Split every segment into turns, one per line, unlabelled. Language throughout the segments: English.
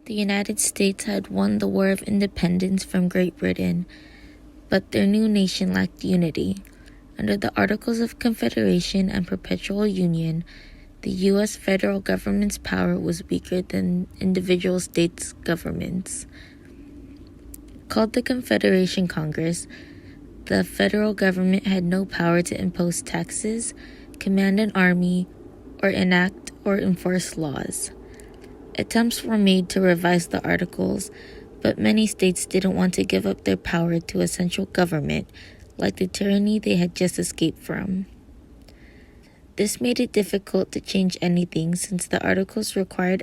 The United States had won the War of Independence from Great Britain, but their new nation lacked unity. Under the Articles of Confederation and Perpetual Union, the U.S. federal government's power was weaker than individual states' governments. Called the Confederation Congress, the federal government had no power to impose taxes, command an army, or enact or enforce laws. Attempts were made to revise the Articles, but many states didn't want to give up their power to a central government, like the tyranny they had just escaped from. This made it difficult to change anything since the Articles required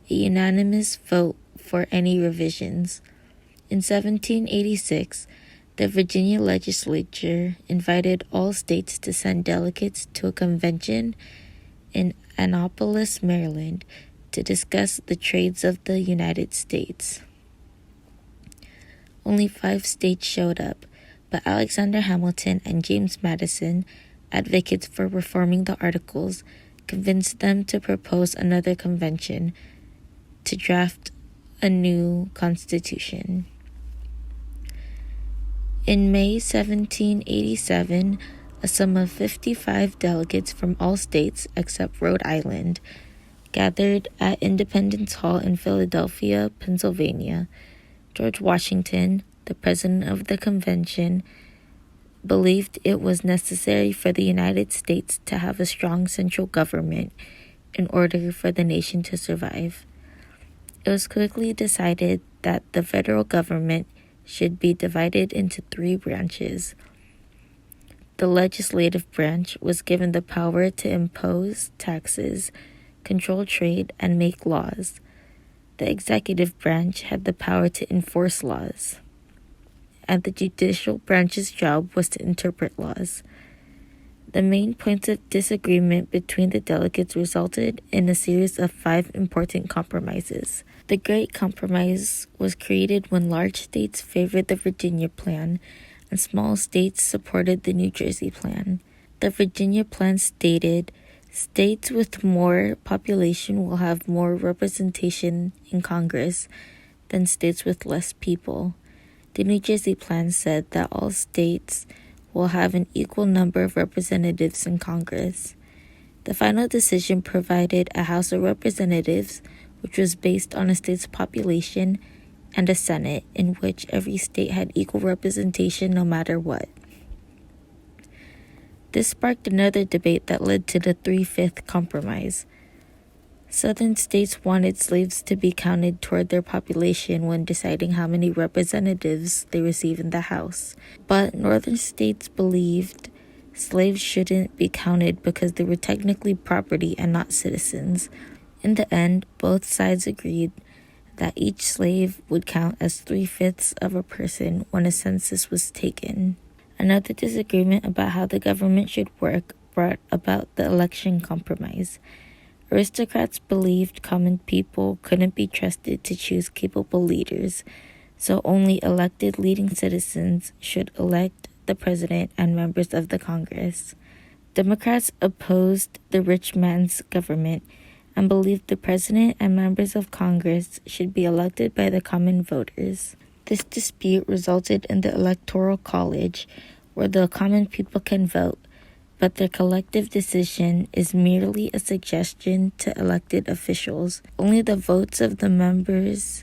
a unanimous vote for any revisions. In 1786, the Virginia legislature invited all states to send delegates to a convention in Annapolis, Maryland, to discuss the trades of the United States. Only 5 states showed up, but Alexander Hamilton and James Madison, advocates for reforming the Articles, convinced them to propose another convention to draft a new constitution. In May 1787, a sum of 55 delegates from all states except Rhode Island gathered at Independence Hall in Philadelphia, Pennsylvania. George Washington, the president of the convention, believed it was necessary for the United States to have a strong central government in order for the nation to survive. It was quickly decided that the federal government should be divided into 3 branches. The legislative branch was given the power to impose taxes, control trade, and make laws. The executive branch had the power to enforce laws, and the judicial branch's job was to interpret laws. The main points of disagreement between the delegates resulted in a series of 5 important compromises. The Great Compromise was created when large states favored the Virginia Plan and small states supported the New Jersey Plan. The Virginia Plan stated, states with more population will have more representation in Congress than states with less people. The New Jersey Plan said that all states will have an equal number of representatives in Congress. The final decision provided a House of Representatives, which was based on a state's population, and a Senate, in which every state had equal representation no matter what. This sparked another debate that led to the 3/5 Compromise. Southern states wanted slaves to be counted toward their population when deciding how many representatives they receive in the House. But northern states believed slaves shouldn't be counted because they were technically property and not citizens. In the end, both sides agreed that each slave would count as 3/5 of a person when a census was taken. Another disagreement about how the government should work brought about the election compromise. Aristocrats believed common people couldn't be trusted to choose capable leaders, so only elected leading citizens should elect the president and members of the Congress. Democrats opposed the rich man's government and believed the president and members of Congress should be elected by the common voters. This dispute resulted in the Electoral College, where the common people can vote, but their collective decision is merely a suggestion to elected officials. Only the votes of the members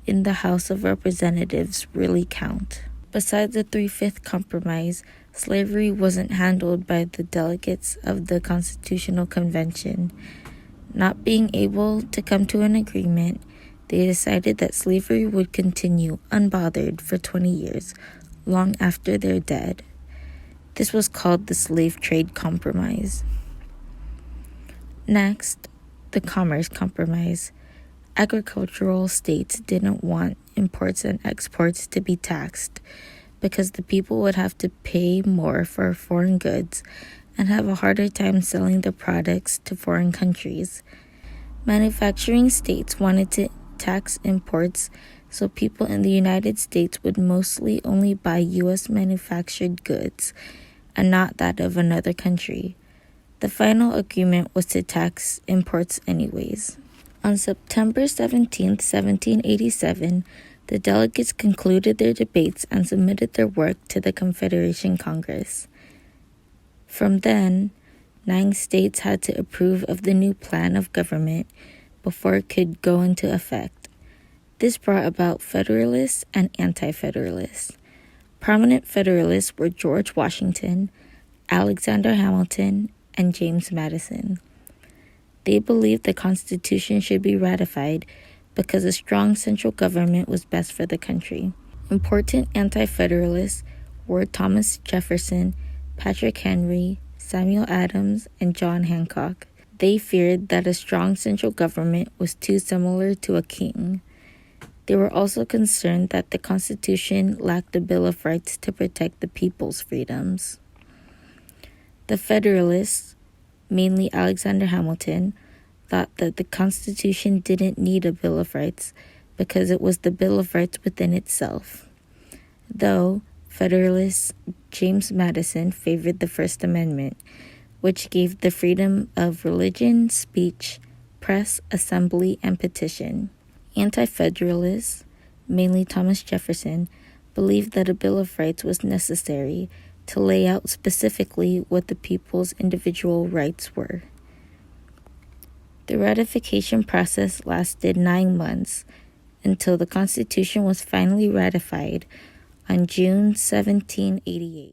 in the House of Representatives really count. Besides the 3/5 Compromise, slavery wasn't handled by the delegates of the Constitutional Convention. Not being able to come to an agreement, they decided that slavery would continue unbothered for 20 years, long after they're dead. This was called the Slave Trade Compromise. Next, the Commerce Compromise. Agricultural states didn't want imports and exports to be taxed because the people would have to pay more for foreign goods and have a harder time selling their products to foreign countries. Manufacturing states wanted to tax imports so people in the United States would mostly only buy U.S. manufactured goods and not that of another country. The final agreement was to tax imports anyways. On September 17, 1787, the delegates concluded their debates and submitted their work to the Confederation Congress. From then, 9 states had to approve of the new plan of government before it could go into effect. This brought about Federalists and Anti-Federalists. Prominent Federalists were George Washington, Alexander Hamilton, and James Madison. They believed the Constitution should be ratified because a strong central government was best for the country. Important Anti-Federalists were Thomas Jefferson, Patrick Henry, Samuel Adams, and John Hancock. They feared that a strong central government was too similar to a king. They were also concerned that the Constitution lacked a Bill of Rights to protect the people's freedoms. The Federalists, mainly Alexander Hamilton, thought that the Constitution didn't need a Bill of Rights because it was the Bill of Rights within itself. Though Federalist James Madison favored the First Amendment, which gave the freedom of religion, speech, press, assembly, and petition. Anti-Federalists, mainly Thomas Jefferson, believed that a Bill of Rights was necessary to lay out specifically what the people's individual rights were. The ratification process lasted 9 months until the Constitution was finally ratified on June 1788.